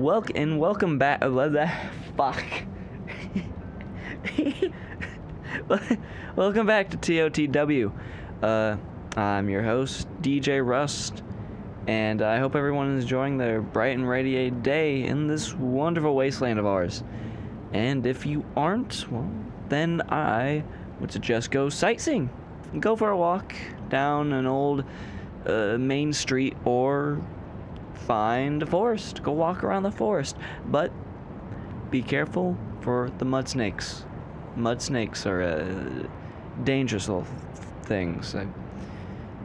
welcome back. Fuck. Welcome back to TOTW. I'm your host, DJ Rust, and I hope everyone is enjoying their bright and radiated day in this wonderful wasteland of ours. And if you aren't, well, then I would suggest go sightseeing. Go for a walk down an old main street, or find a forest. Go walk around the forest. But be careful for the mud snakes. Mud snakes are dangerous little things. I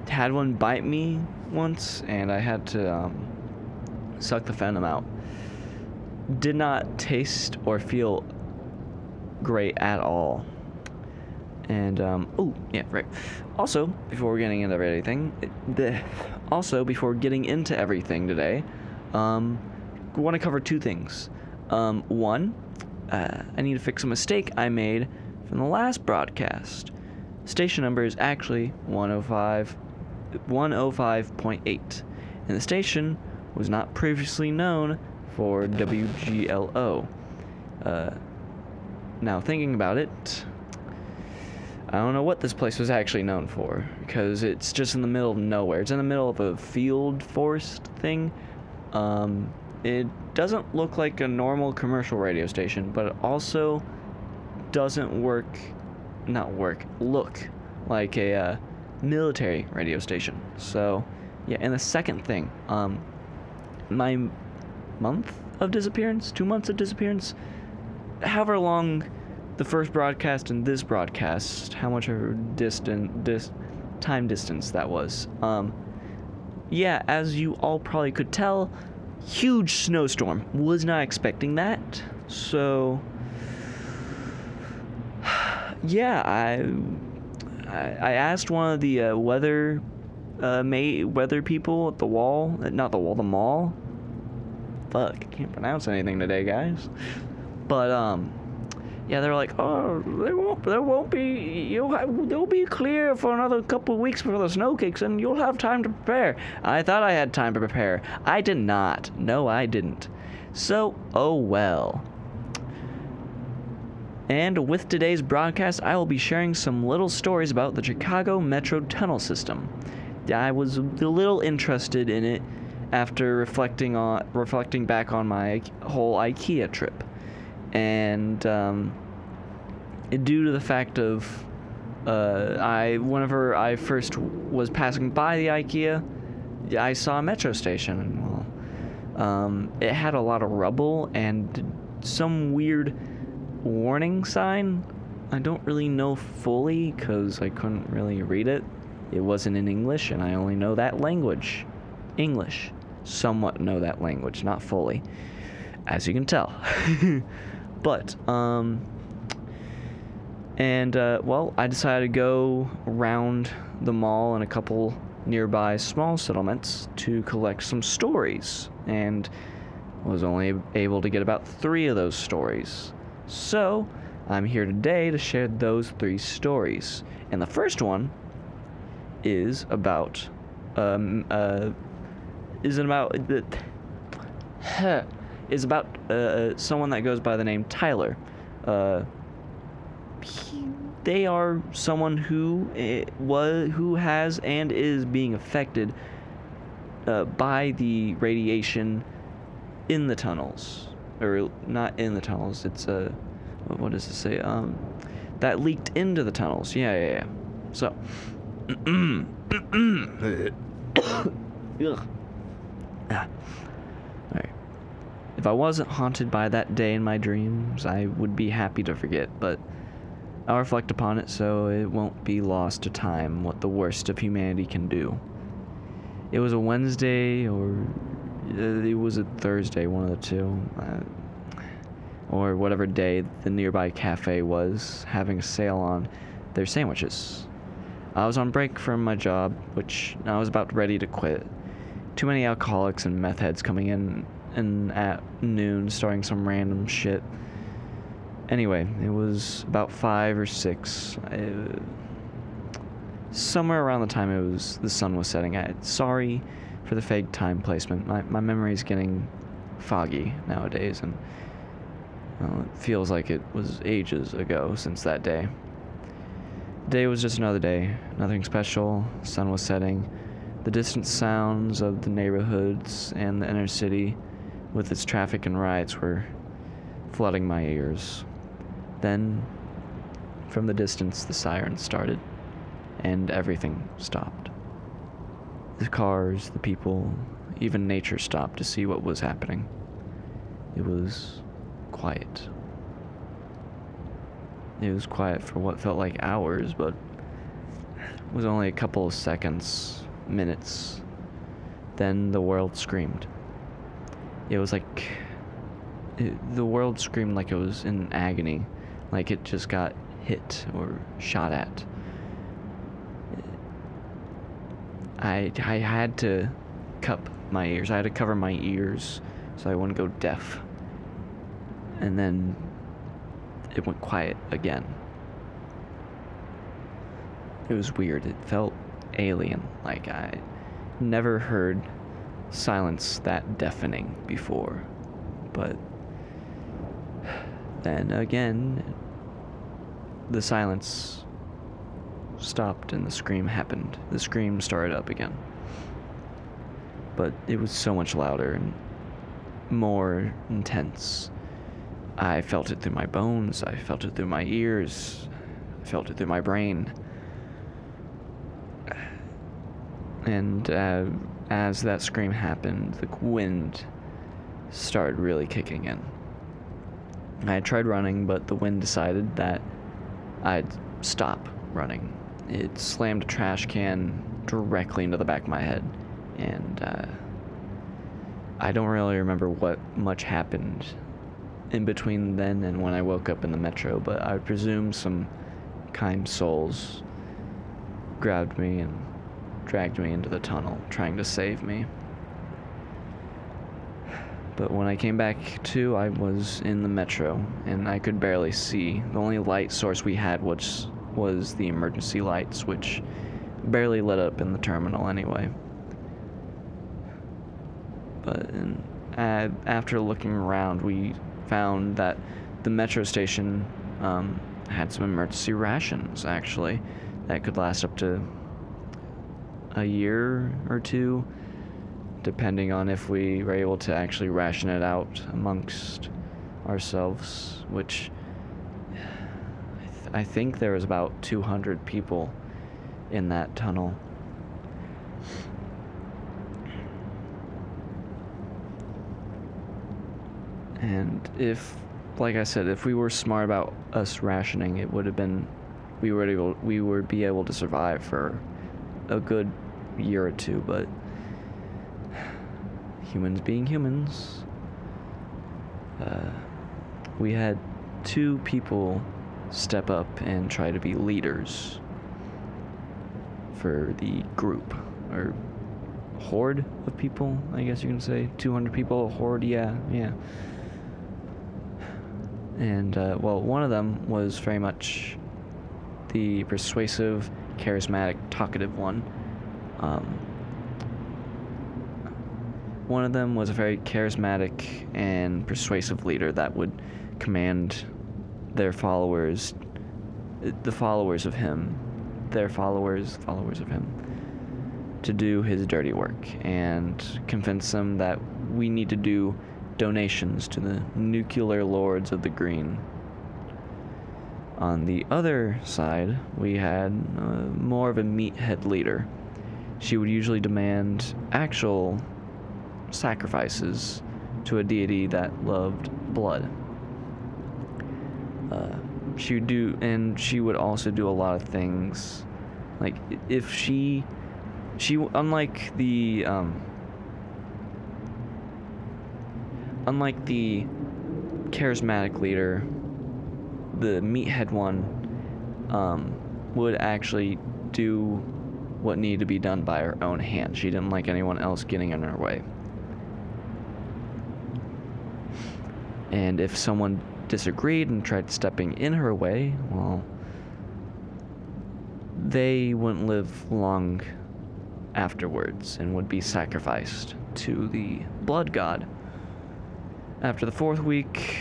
had one bite me once, and I had to suck the venom out. Did not taste or feel great at all. And, Also, before getting into everything, today, I want to cover two things. One, I need to fix a mistake I made from the last broadcast. Station number is actually 105.8, and the station was not previously known for WGLO. Now, thinking about it, I don't know what this place was actually known for, because it's just in the middle of nowhere. It's in the middle of a field forest thing. It doesn't look like a normal commercial radio station, but it also doesn't look like a military radio station. So, yeah, and the second thing, my month of disappearance, 2 months of disappearance, however long the first broadcast and this broadcast, how much of a time distance that was. Yeah, as you all probably could tell, huge snowstorm. Was not expecting that. So, yeah, I asked one of the weather people at the mall. Fuck, I can't pronounce anything today, guys. But yeah, they're like, oh, there won't be, they'll be clear for another couple of weeks before the snow kicks in. You'll have time to prepare. I thought I had time to prepare. I did not. No, I didn't. So, oh well. And with today's broadcast, I will be sharing some little stories about the Chicago Metro Tunnel System. I was a little interested in it after reflecting back on my whole IKEA trip. And due to the fact of whenever I first was passing by the IKEA, I saw a metro station. Well, it had a lot of rubble and some weird warning sign. I don't really know fully because I couldn't really read it. It wasn't in English, and I only know that language. English. Somewhat know that language, not fully, as you can tell. But, I decided to go around the mall and a couple nearby small settlements to collect some stories, and was only able to get about 3 of those stories. So, I'm here today to share those 3 stories. And the first one is about, someone that goes by the name Tyler. They are someone who has and is being affected by the radiation in the tunnels, or not in the tunnels. It's what does it say? That leaked into the tunnels. Yeah. So, ugh. Alright. If I wasn't haunted by that day in my dreams, I would be happy to forget, but I'll reflect upon it so it won't be lost to time what the worst of humanity can do. It was a Wednesday, or it was a Thursday, one of the two, or whatever day the nearby cafe was having a sale on their sandwiches. I was on break from my job, which I was about ready to quit. Too many alcoholics and meth heads coming in at noon starting some random shit. Anyway, it was about 5 or 6. Somewhere around the time the sun was setting. Sorry for the fake time placement. My memory is getting foggy nowadays, and it feels like it was ages ago since that day. The day was just another day, nothing special. Sun was setting. The distant sounds of the neighborhoods and the inner city with its traffic and riots were flooding my ears. Then, from the distance, the sirens started, and everything stopped. The cars, the people, even nature stopped to see what was happening. It was quiet. It was quiet for what felt like hours, but it was only a couple of seconds, minutes. Then the world screamed. It was like... the world screamed like it was in agony, like it just got hit or shot at. I had to cup my ears. I had to cover my ears so I wouldn't go deaf. And then it went quiet again. It was weird. It felt alien. Like I never heard silence that deafening before. But then again, the silence stopped and the scream happened. The scream started up again. But it was so much louder and more intense. I felt it through my bones, I felt it through my ears, I felt it through my brain. And as that scream happened, the wind started really kicking in. I tried running, but the wind decided that I'd stop running. It slammed a trash can directly into the back of my head, and I don't really remember what much happened in between then and when I woke up in the metro, but I presume some kind souls grabbed me and dragged me into the tunnel, trying to save me. But when I came back to, I was in the metro, and I could barely see. The only light source we had was the emergency lights, which barely lit up in the terminal anyway. But after looking around, we found that the metro station had some emergency rations, actually, that could last up to a year or two, depending on if we were able to actually ration it out amongst ourselves, which I think there was about 200 people in that tunnel. And if, like I said, if we were smart about us rationing, it would have been, we would be able to survive for a good year or two, but humans being humans, we had two people step up and try to be leaders for the group, or horde of people, I guess you can say. 200 people, a horde, yeah. And, well, one of them was very much the persuasive, charismatic, talkative one. One of them was a very charismatic and persuasive leader that would command their followers, the followers of him, their followers of him, to do his dirty work and convince them that we need to do donations to the nuclear lords of the green. On the other side, we had more of a meathead leader. She would usually demand actual sacrifices to a deity that loved blood. She would also do a lot of things, like if she unlike the charismatic leader, the meathead one would actually do what needed to be done by her own hand. She didn't like anyone else getting in her way. And if someone disagreed and tried stepping in her way, well, they wouldn't live long afterwards and would be sacrificed to the blood god. After the 4th week,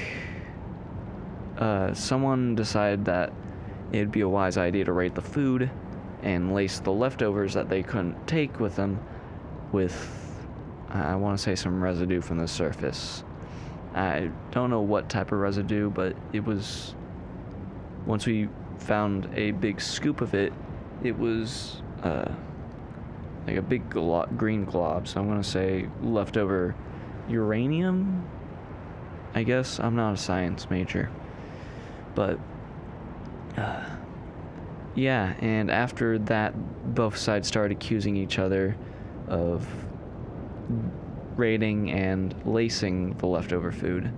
someone decided that it'd be a wise idea to rate the food and lace the leftovers that they couldn't take with them with, I want to say, some residue from the surface. I don't know what type of residue, but it was, once we found a big scoop of it, it was like a big green glob, so I'm going to say leftover uranium, I guess. I'm not a science major. But, yeah, and after that, both sides started accusing each other of raiding and lacing the leftover food,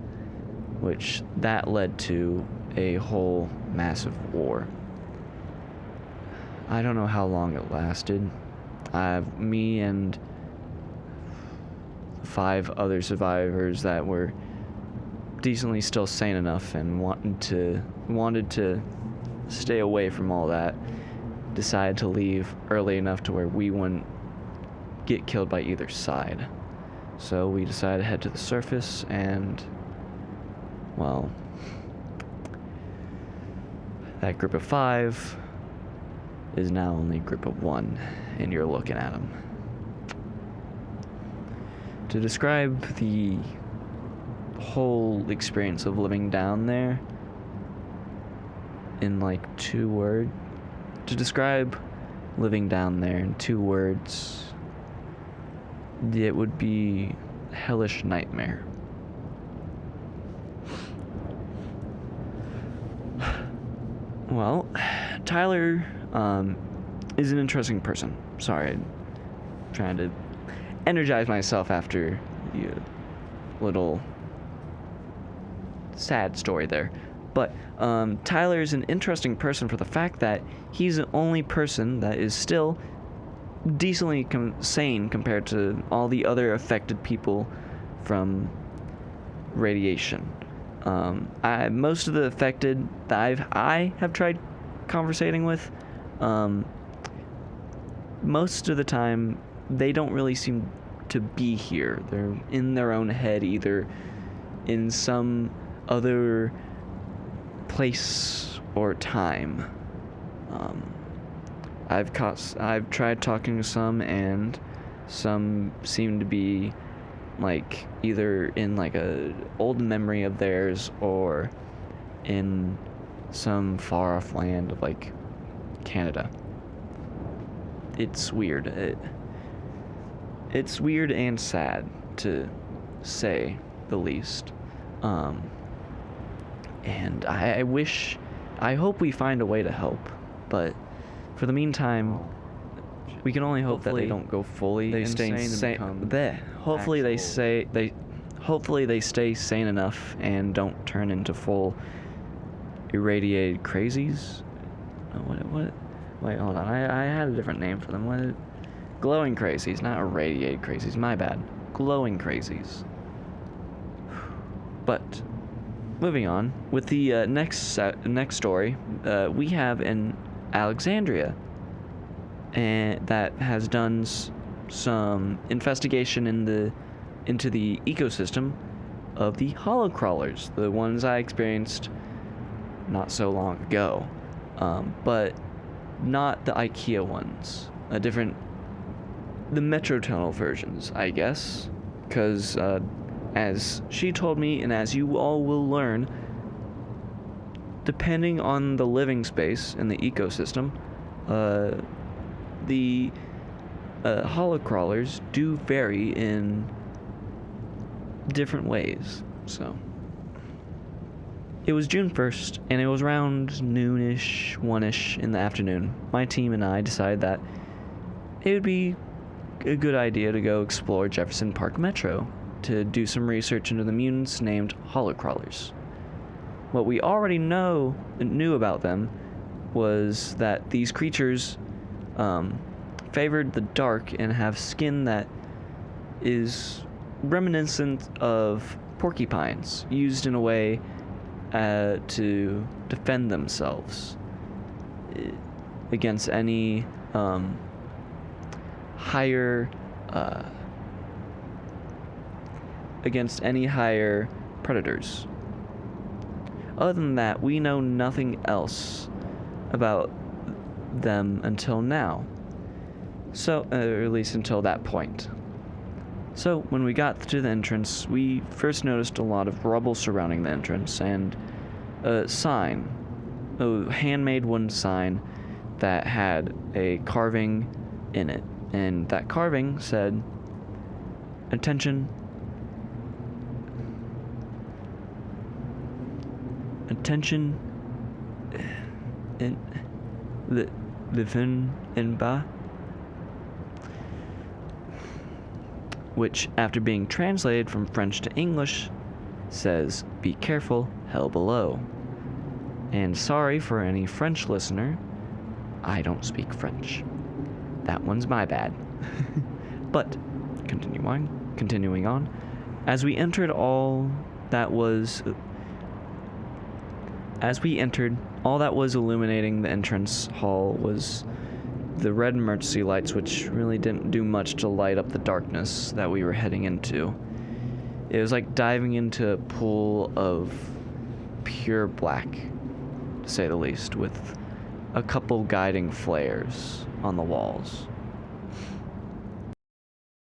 which that led to a whole massive war. I don't know how long it lasted. Me and 5 other survivors that were decently still sane enough and wanted to stay away from all that decided to leave early enough to where we wouldn't get killed by either side. So we decided to head to the surface, and, well, that group of 5 is now only a group of 1, and you're looking at them. To describe the whole experience of living down there in like 2 words, to describe living down there in 2 words, it would be hellish nightmare. Well, Tyler is an interesting person. Sorry, I'm trying to energize myself after the little sad story there. But Tyler is an interesting person for the fact that he's the only person that is still decently sane compared to all the other affected people from radiation. Most of the affected that I have tried conversating with, most of the time they don't really seem to be here. They're in their own head, either in some other place or time. I've tried talking to some, and some seem to be like either in like a old memory of theirs or in some far off land of like Canada. It's weird. It's weird and sad, to say the least. And I hope we find a way to help, but for the meantime, we can only hope that they don't go fully insane and become hopefully they stay sane enough and don't turn into full irradiated crazies. What? Wait, hold on. I had a different name for them. What? Glowing crazies, not irradiated crazies. My bad. Glowing crazies. But moving on with the next story, we have an Alexandria, and that has done some investigation into the ecosystem of the hollow crawlers, the ones I experienced not so long ago, but not the IKEA ones, the Metro Tunnel versions, I guess, because as she told me, and as you all will learn, depending on the living space in the ecosystem, the hollow crawlers do vary in different ways. So it was June 1st, and it was around noonish, 1ish in the afternoon. My team and I decided that it would be a good idea to go explore Jefferson Park Metro to do some research into the mutants named hollow crawlers. What we already knew about them was that these creatures favored the dark and have skin that is reminiscent of porcupines, used in a way to defend themselves against any higher predators. Other than that, we know nothing else about them until now. So, or at least until that point. So, when we got to the entrance, we first noticed a lot of rubble surrounding the entrance and a sign, a handmade wooden sign that had a carving in it. And that carving said, "Attention. Attention. Living in Ba." Which, after being translated from French to English, says, "Be careful, hell below." And sorry for any French listener, I don't speak French. That one's my bad. But, continuing on, as we entered, all that was illuminating the entrance hall was the red emergency lights, which really didn't do much to light up the darkness that we were heading into. It was like diving into a pool of pure black, to say the least, with a couple guiding flares on the walls.